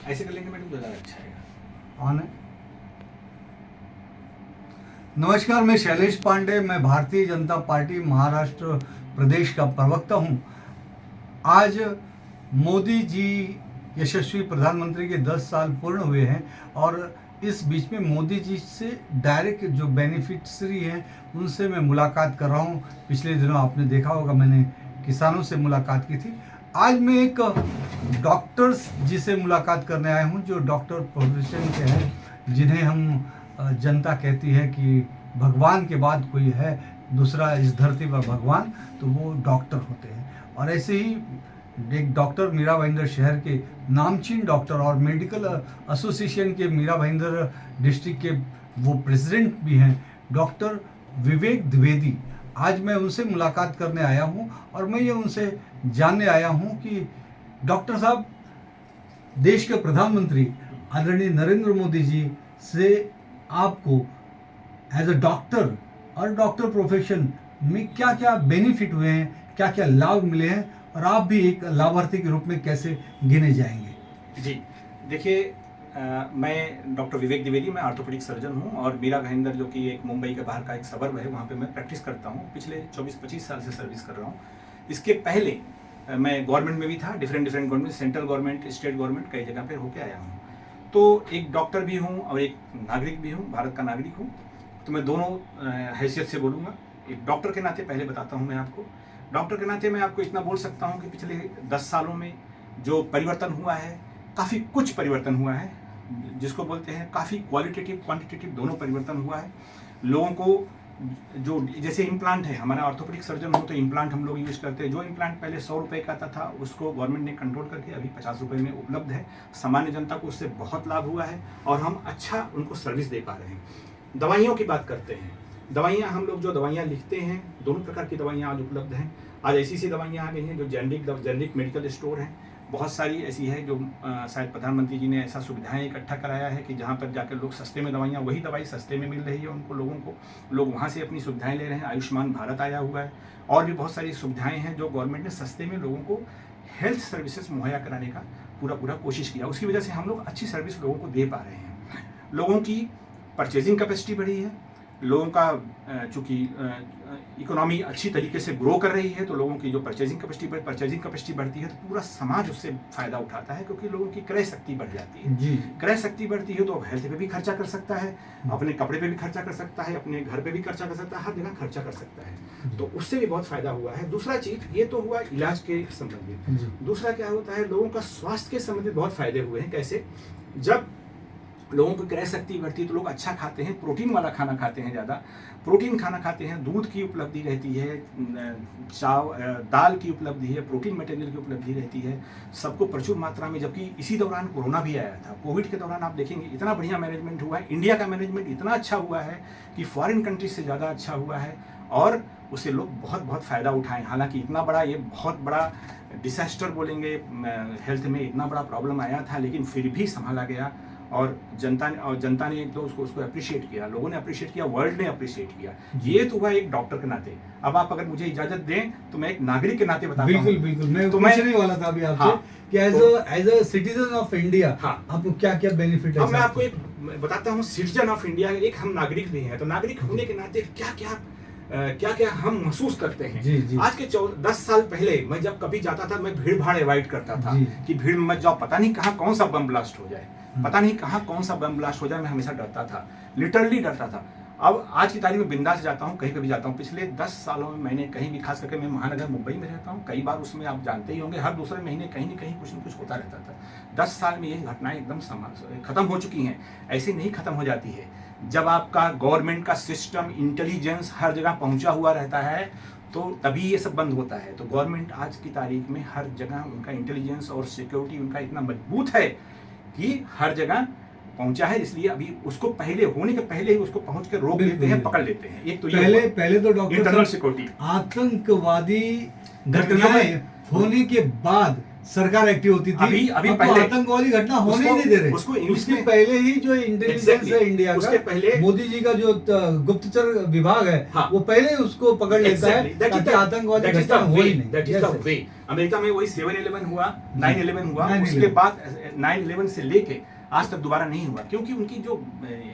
ऐसे कर लेंगे मैडम तो ज़्यादा अच्छा है। ऑन है। नमस्कार, मैं शैलेश पांडे, मैं भारतीय जनता पार्टी महाराष्ट्र प्रदेश का प्रवक्ता हूं। आज मोदी जी यशस्वी प्रधानमंत्री के 10 साल पूर्ण हुए हैं और इस बीच में मोदी जी से डायरेक्ट जो बेनिफिशरी हैं उनसे मैं मुलाकात कर रहा हूं। पिछले दिनों आपने देखा होगा मैंने किसानों से मुलाकात की थी। आज मैं एक डॉक्टर्स जी से मुलाकात करने आया हूं जो डॉक्टर प्रोफेशन के हैं, जिन्हें हम जनता कहती है कि भगवान के बाद कोई है दूसरा इस धरती पर भगवान, तो वो डॉक्टर होते हैं। और ऐसे ही एक डॉक्टर मीरा भाईंदर शहर के नामचीन डॉक्टर और मेडिकल एसोसिएशन के मीरा भाईंदर डिस्ट्रिक्ट के वो प्रेसिडेंट भी हैं, डॉक्टर विवेक द्विवेदी। आज मैं उनसे मुलाकात करने आया हूं और मैं ये उनसे जानने आया हूं कि डॉक्टर साहब, देश के प्रधानमंत्री आदरणीय नरेंद्र मोदी जी से आपको एज अ डॉक्टर और डॉक्टर प्रोफेशन में क्या क्या बेनिफिट हुए हैं, क्या क्या लाभ मिले हैं और आप भी एक लाभार्थी के रूप में कैसे गिने जाएंगे? जी देखिए, मैं डॉक्टर विवेक द्विवेदी, मैं ऑर्थोपेडिक सर्जन हूं और मीरा भाईंदर जो कि एक मुंबई के बाहर का एक सबर्ब है, वहाँ पे मैं प्रैक्टिस करता हूं। पिछले 24-25 साल से सर्विस कर रहा हूं। इसके पहले मैं गवर्नमेंट में भी था, different government, central government, state government, कई जगह पे होके आया हूँ। तो एक डॉक्टर भी हूँ और एक नागरिक भी हूँ, भारत का नागरिक हूँ। तो मैं दोनों हैसियत से बोलूँगा। एक डॉक्टर के नाते पहले बताता हूँ मैं आपको। डॉक्टर के नाते मैं आपको इतना बोल सकता हूँ कि पिछले 10 सालों में जो परिवर्तन हुआ है, काफ़ी कुछ परिवर्तन हुआ है, जिसको बोलते हैं काफ़ी क्वालिटेटिव क्वांटिटेटिव दोनों परिवर्तन हुआ है। लोगों को जो जैसे इम्प्लांट है, हमारा ऑर्थोपेडिक सर्जन हो तो इम्प्लांट हम लोग यूज़ करते हैं। जो इम्प्लांट पहले 100 रुपये का आता था, उसको गवर्नमेंट ने कंट्रोल करके अभी 50 रुपये में उपलब्ध है। सामान्य जनता को उससे बहुत लाभ हुआ है और हम अच्छा उनको सर्विस दे पा रहे हैं। दवाइयों की बात करते हैं। दवाइयाँ, हम लोग जो दवाइयाँ लिखते हैं, दोनों प्रकार की दवाइयाँ आज उपलब्ध हैं। आज ऐसी दवाइयाँ आ गई हैं जो जेनरिक मेडिकल स्टोर हैं। बहुत सारी ऐसी है जो शायद प्रधानमंत्री जी ने ऐसा सुविधाएं इकट्ठा कराया है कि जहाँ पर जाकर लोग सस्ते में दवाइयाँ, वही दवाई सस्ते में मिल रही है उनको, लोगों को। लोग वहाँ से अपनी सुविधाएं ले रहे हैं। आयुष्मान भारत आया हुआ है और भी बहुत सारी सुविधाएं हैं जो गवर्नमेंट ने सस्ते में लोगों को हेल्थ सर्विसेज मुहैया कराने का पूरा कोशिश किया। उसकी वजह से हम लोग अच्छी सर्विस लोगों को दे पा रहे हैं। लोगों की परचेजिंग कैपेसिटी बढ़ी है। लोगों का चूँकि इकोनॉमी अच्छी तरीके से ग्रो कर रही है, तो लोगों की जो परचेजिंग कैपेसिटी बढ़ती है तो पूरा समाज उससे फ़ायदा उठाता है, क्योंकि लोगों की क्रय शक्ति बढ़ जाती है जी। क्रय शक्ति बढ़ती है तो हेल्थ पे भी खर्चा कर सकता है, अपने कपड़े पे भी खर्चा कर सकता है, अपने घर पे भी खर्चा कर सकता है, हर जगह खर्चा कर सकता है। तो उससे भी बहुत फ़ायदा हुआ है। दूसरा चीज़, ये तो हुआ इलाज के संबंधित। दूसरा क्या होता है, लोगों का स्वास्थ्य के संबंधित बहुत फ़ायदे हुए हैं। कैसे? जब लोगों की क्रय शक्ति बढ़ती है तो लोग अच्छा खाते हैं, प्रोटीन वाला खाना खाते हैं, ज़्यादा प्रोटीन खाना खाते हैं, दूध की उपलब्धि रहती है, दाल की उपलब्धि है, प्रोटीन मटेरियल की उपलब्धि रहती है सबको प्रचुर मात्रा में। जबकि इसी दौरान कोरोना भी आया था। कोविड के दौरान आप देखेंगे इतना बढ़िया मैनेजमेंट हुआ है, इंडिया का मैनेजमेंट इतना अच्छा हुआ है कि फॉरेन कंट्रीज से ज़्यादा अच्छा हुआ है और उससे लोग बहुत फ़ायदा उठाएं। हालांकि इतना बड़ा, ये बहुत बड़ा डिसास्टर बोलेंगे, हेल्थ में इतना बड़ा प्रॉब्लम आया था, लेकिन फिर भी संभाला गया और जनता ने तो उसको अप्रिशिएट किया, लोगों ने अप्रिशिएट किया, वर्ल्ड ने अप्रिशिएट किया। ये तो हुआ एक डॉक्टर के नाते। अब आप अगर मुझे इजाजत दें तो मैं एक नागरिक के नाते बताता हूं। बिल्कुल मैं तो पूछने वाला था अभी आपसे कि as a citizen of India आपको क्या क्या बेनिफिट है। अब मैं आपको एक बताता हूँ। सिटीजन ऑफ इंडिया, एक हम नागरिक भी हैं, तो नागरिक होने के नाते क्या क्या हम महसूस करते हैं। जी। आज के 10 साल पहले मैं जब कभी जाता था, मैं भीड़ भाड़ अवॉइड करता था कि भीड़ में मत जाओ, पता नहीं कहाँ कौन सा बम ब्लास्ट हो जाए, मैं हमेशा डरता था, लिटरली डरता था। अब आज की तारीख में बिंदास जाता हूँ, कहीं पे भी जाता हूँ। पिछले 10 सालों में मैंने कहीं भी, खास करके मैं महानगर मुंबई में रहता हूँ, कई बार उसमें आप जानते ही होंगे, हर दूसरे महीने कहीं न कहीं कुछ न कुछ होता रहता था। 10 साल में ये घटनाएं एकदम खत्म हो चुकी हैं। ऐसे नहीं खत्म हो जाती है। जब आपका गवर्नमेंट का सिस्टम, इंटेलिजेंस हर जगह पहुंचा हुआ रहता है तो तभी ये सब बंद होता है। तो गवर्नमेंट आज की तारीख में हर जगह उनका इंटेलिजेंस और सिक्योरिटी उनका इतना मजबूत है कि हर जगह पहुंचा है। इसलिए अभी उसको होने के पहले ही उसको पहुंच के रोक लेते हैं, पकड़ लेते हैं। एक तो पहले तो डॉक्टर इंटरनल सिक्योरिटी, आतंकवादी घटनाएं होने के बाद सरकार एक्टिव होती थी। अभी अब तो पहले आतंकवादी घटना होने ही नहीं दे रहे। उसको इंग्लिश उसके में पहले ही जो इंटेलिजेंस है इंडिया उसके का, पहले मोदी जी का जो गुप्तचर विभाग है, हाँ, वो पहले ही उसको पकड़ लेता है ताकि आतंकवादी घटना हो ही नहीं। That is the way. America में वही 7/11 हुआ, 9/11 हुआ, 9/11 उसके बाद 9/11 से लेके आज तक दोबारा नहीं हुआ, क्योंकि उनकी जो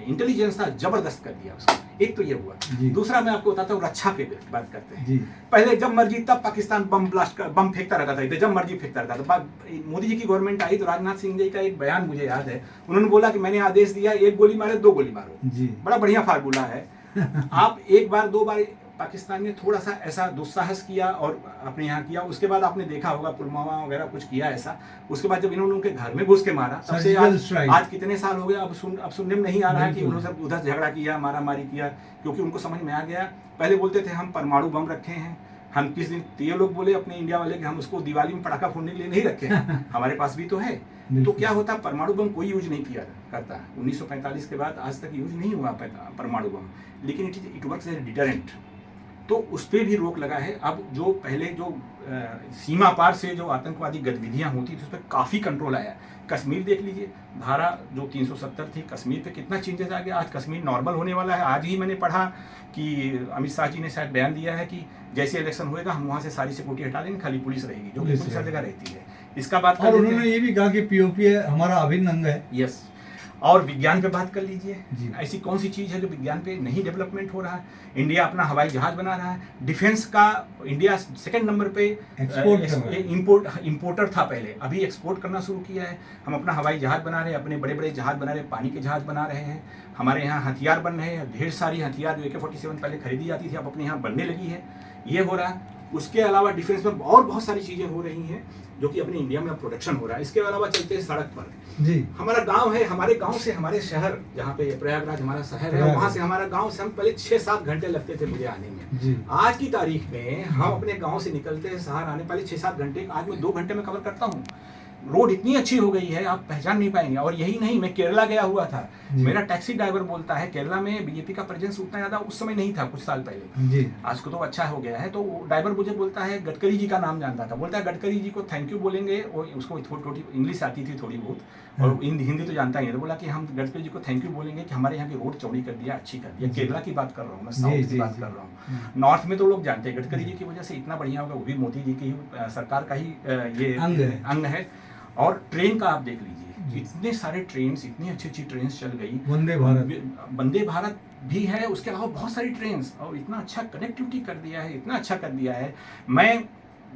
इंटेलिजेंस था जबरदस्त कर दिया उसको। एक तो ये हुआ। दूसरा मैं आपको बताता हूँ, रक्षा पे बात करते हैं। पहले जब मर्जी तब पाकिस्तान बम फेंकता रहता था, जब मर्जी फेंकता रहता था। मोदी जी की गवर्नमेंट आई तो राजनाथ सिंह जी का एक बयान मुझे याद है, उन्होंने बोला कि मैंने आदेश दिया, एक गोली मारे 2 गोली मारो। बड़ा बढ़िया फार्मूला है। आप एक बार 2 बार पाकिस्तान ने थोड़ा सा ऐसा दुस्साहस किया और अपने यहाँ किया, उसके बाद आपने देखा होगा पुलवामा वगैरह कुछ किया ऐसा। उसके बाद जब इन्होंने उनके घर में घुस के मारा, तब से आज कितने साल हो गए, अब सुनने में नहीं आ रहा है कि उन्होंने उधर झगड़ा किया, मारामारी किया, क्योंकि उनको समझ में आ गया। पहले बोलते थे हम परमाणु बम रखे हैं, हम किस दिन ये लोग बोले अपने इंडिया वाले कि हम उसको दिवाली में पटाखा फोड़ने के लिए नहीं रखे हैं, हमारे पास भी तो है। तो क्या होता, परमाणु बम कोई यूज नहीं किया करता। 1945 के बाद आज तक यूज नहीं हुआ परमाणु बम, लेकिन इट वर्क्स एज डिटरेंट। तो उस पर भी रोक लगा है। अब जो पहले जो सीमा पार से जो आतंकवादी गतिविधियां होती थी उस पर काफ़ी कंट्रोल आया। कश्मीर देख लीजिए, धारा जो 370 थी, कश्मीर पे कितना चेंजेस आ गया। आज कश्मीर नॉर्मल होने वाला है। आज ही मैंने पढ़ा कि अमित शाह जी ने शायद बयान दिया है कि जैसे इलेक्शन होएगा हम वहाँ से सारी सिक्योरिटी हटा देंगे, खाली पुलिस रहेगी, जो कि पुलिस हर जगह रहती है। इसका बात और उन्होंने ये भी कहा कि पीओपी हमारा अभिन्न अंग है। यस। और विज्ञान पे बात कर लीजिए, ऐसी कौन सी चीज़ है जो विज्ञान पे नहीं डेवलपमेंट हो रहा है। इंडिया अपना हवाई जहाज बना रहा है, डिफेंस का इंडिया 2nd नंबर पे इंपोर्टर था पहले, अभी एक्सपोर्ट करना शुरू किया है। हम अपना हवाई जहाज बना रहे हैं, अपने बड़े बड़े जहाज बना रहे हैं, पानी के जहाज बना रहे हैं। हमारे यहाँ हथियार बन रहे हैं, ढेर सारी हथियार जो AK-47 पहले खरीदी जाती थी अब अपने यहाँ बनने लगी है, ये हो रहा है। उसके अलावा डिफेंस में और बहुत सारी चीज़ें हो रही हैं जो कि अपने इंडिया में प्रोडक्शन हो रहा है। इसके अलावा चलते हैं सड़क पर जी, हमारा गांव है, हमारे गांव से हमारे शहर, जहाँ पे प्रयागराज हमारा शहर है, वहाँ से हमारा गांव से हम पहले 6-7 घंटे लगते थे मुझे आने में जी। आज की तारीख में हम अपने गांव से निकलते हैं शहर आने पहले 6-7 घंटे, आज मैं 2 घंटे में कवर करता हूँ। रोड इतनी अच्छी हो गई है आप पहचान नहीं पाएंगे। और यही नहीं, मैं केरला गया हुआ था, मेरा टैक्सी ड्राइवर बोलता है केरला में बीजेपी का प्रेजेंस उतना ज़्यादा उस समय नहीं था, कुछ साल पहले जी। आज को तो अच्छा हो गया है। तो ड्राइवर मुझे बोलता है गडकरी जी का नाम जानता था, बोलता है गडकरी जी को थैंक यू बोलेंगे, और उसको थोड़ी इंग्लिश आती थी थोड़ी बहुत, और हिंदी तो जानता ही है। तो बोला कि हम गडकरी जी को थैंक यू बोलेंगे कि हमारे यहाँ की रोड चौड़ी कर दिया, अच्छी कर दिया। केरला की बात कर रहा हूँ मैं, साउथ की बात कर रहा हूँ। नॉर्थ में तो लोग जानते हैं गडकरी जी की वजह से इतना बढ़िया होगा, वो भी मोदी जी की सरकार का ही ये अंग है। और ट्रेन का आप देख लीजिए, इतने सारे ट्रेन, इतनी अच्छी अच्छी ट्रेन चल गई। वंदे भारत भी है, उसके अलावा बहुत सारी ट्रेन, और इतना अच्छा कनेक्टिविटी कर दिया है, इतना अच्छा कर दिया है। मैं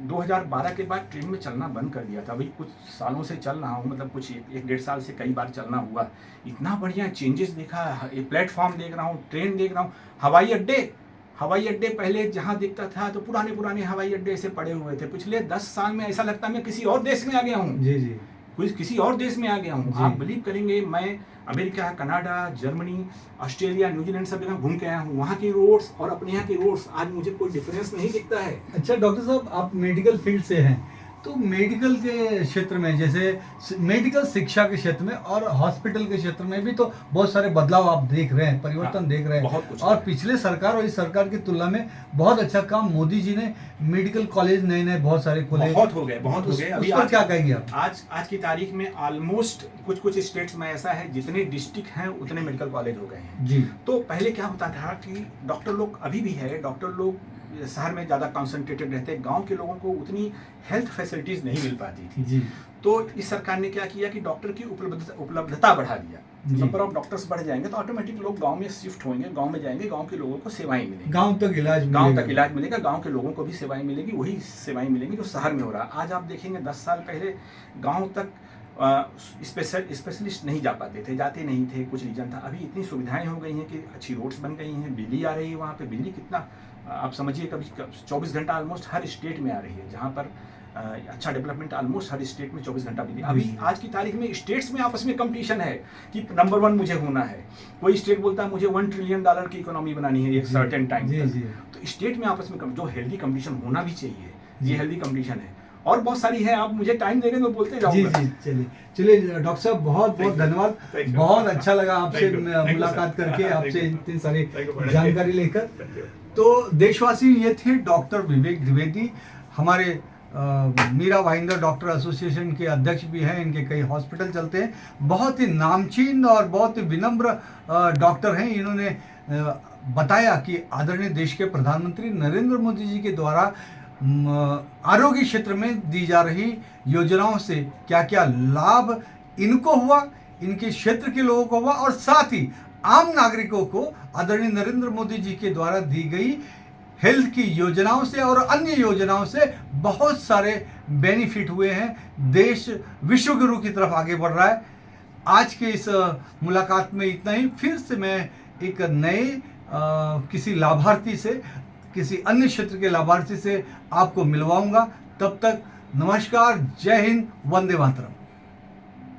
2012 के बाद ट्रेन में चलना बंद कर दिया था, अभी कुछ सालों से चल रहा हूँ, मतलब कुछ 1-1.5 साल से कई बार चलना हुआ। इतना बढ़िया चेंजेस देखा, प्लेटफॉर्म देख रहा हूँ, ट्रेन देख रहा हूँ। हवाई अड्डे पहले जहाँ दिखता था तो पुराने हवाई अड्डे ऐसे पड़े हुए थे। पिछले 10 साल में ऐसा लगता है मैं किसी और देश में आ गया हूँ जी। किसी और देश में आ गया हूँ। आप बिलीव करेंगे, मैं America, Canada, Germany, Australia, New Zealand सब जगह घूम के आया हूँ। वहाँ की रोड्स और अपने यहाँ की रोड्स आज मुझे कोई डिफरेंस नहीं दिखता है। अच्छा डॉक्टर साहब, आप मेडिकल फील्ड से हैं, तो मेडिकल के क्षेत्र में, जैसे मेडिकल शिक्षा के क्षेत्र में और हॉस्पिटल के क्षेत्र में भी तो बहुत सारे बदलाव आप देख रहे हैं, परिवर्तन देख रहे हैं। और पिछले सरकार और इस सरकार की तुलना में बहुत अच्छा काम मोदी जी ने, मेडिकल कॉलेज नए बहुत सारे खोले, बहुत हो गए। अभी आप क्या कहेंगे आप? आज की तारीख में ऑलमोस्ट कुछ स्टेट्स में ऐसा है, जितने डिस्ट्रिक्ट हैं उतने मेडिकल कॉलेज हो गए हैं जी। तो पहले क्या होता था कि डॉक्टर लोग, अभी भी है, डॉक्टर लोग शहर में ज़्यादा कॉन्सेंट्रेटेड रहते हैं, गांव के लोगों को उतनी हेल्थ फैसिलिटीज़ नहीं मिल पाती थी जी। तो इस सरकार ने क्या किया कि डॉक्टर की उपलब्धता बढ़ा दिया। नंबर ऑफ डॉक्टर्स बढ़ जाएंगे तो ऑटोमेटिक लोग गांव में शिफ्ट होंगे, गांव में जाएंगे, गांव के लोगों को सेवाएं मिलेंगी, गांव तक इलाज मिलेगा, गांव के लोगों को भी सेवाएं मिलेगी, वही सेवाएं मिलेंगी जो शहर में हो रहा है। आज आप देखेंगे 10 साल पहले गाँव तक स्पेशलिस्ट नहीं जा पाते थे, जाते नहीं थे, कुछ रीजन था। अभी इतनी सुविधाएं हो गई हैं कि अच्छी रोड्स बन गई हैं, बिजली आ रही है वहाँ पे। बिजली कितना, आप समझिए, कभी 24 घंटा ऑलमोस्ट हर स्टेट में आ रही है, जहाँ पर अच्छा डेवलपमेंट ऑलमोस्ट हर स्टेट में 24 घंटा बिजली। अभी आज की तारीख में स्टेट्स में आपस में कंपटीशन है कि नंबर 1 मुझे होना है। कोई स्टेट बोलता है मुझे $1 ट्रिलियन की इकोनॉमी बनानी है एक सर्टेन टाइम तक। तो स्टेट में आपस में जो हेल्दी कंपटीशन होना भी चाहिए, ये हेल्दी कंपटीशन है। और बहुत सारी है, आप मुझे टाइम देंगे तो बोलते जाऊंगा। जी, चलिए डॉक्टर साहब, बहुत धन्यवाद, बहुत अच्छा लगा आपसे मुलाकात करके, आपसे इतनी सारी जानकारी लेकर। तो देशवासी, ये थे डॉक्टर विवेक द्विवेदी, हमारे मीरा भाईंदर डॉक्टर एसोसिएशन के अध्यक्ष भी हैं, इनके कई हॉस्पिटल चलते हैं, बहुत ही नामचीन और बहुत ही विनम्र डॉक्टर हैं। इन्होंने बताया कि आदरणीय देश के प्रधानमंत्री नरेंद्र मोदी जी के द्वारा आरोग्य क्षेत्र में दी जा रही योजनाओं से क्या क्या लाभ इनको हुआ, इनके क्षेत्र के लोगों को हुआ, और साथ ही आम नागरिकों को आदरणीय नरेंद्र मोदी जी के द्वारा दी गई हेल्थ की योजनाओं से और अन्य योजनाओं से बहुत सारे बेनिफिट हुए हैं। देश विश्व गुरु की तरफ आगे बढ़ रहा है। आज के इस मुलाकात में इतना ही। फिर से मैं एक नए किसी लाभार्थी से, किसी अन्य क्षेत्र के लाभार्थी से आपको मिलवाऊंगा। तब तक नमस्कार, जय हिंद, वंदे मातरम।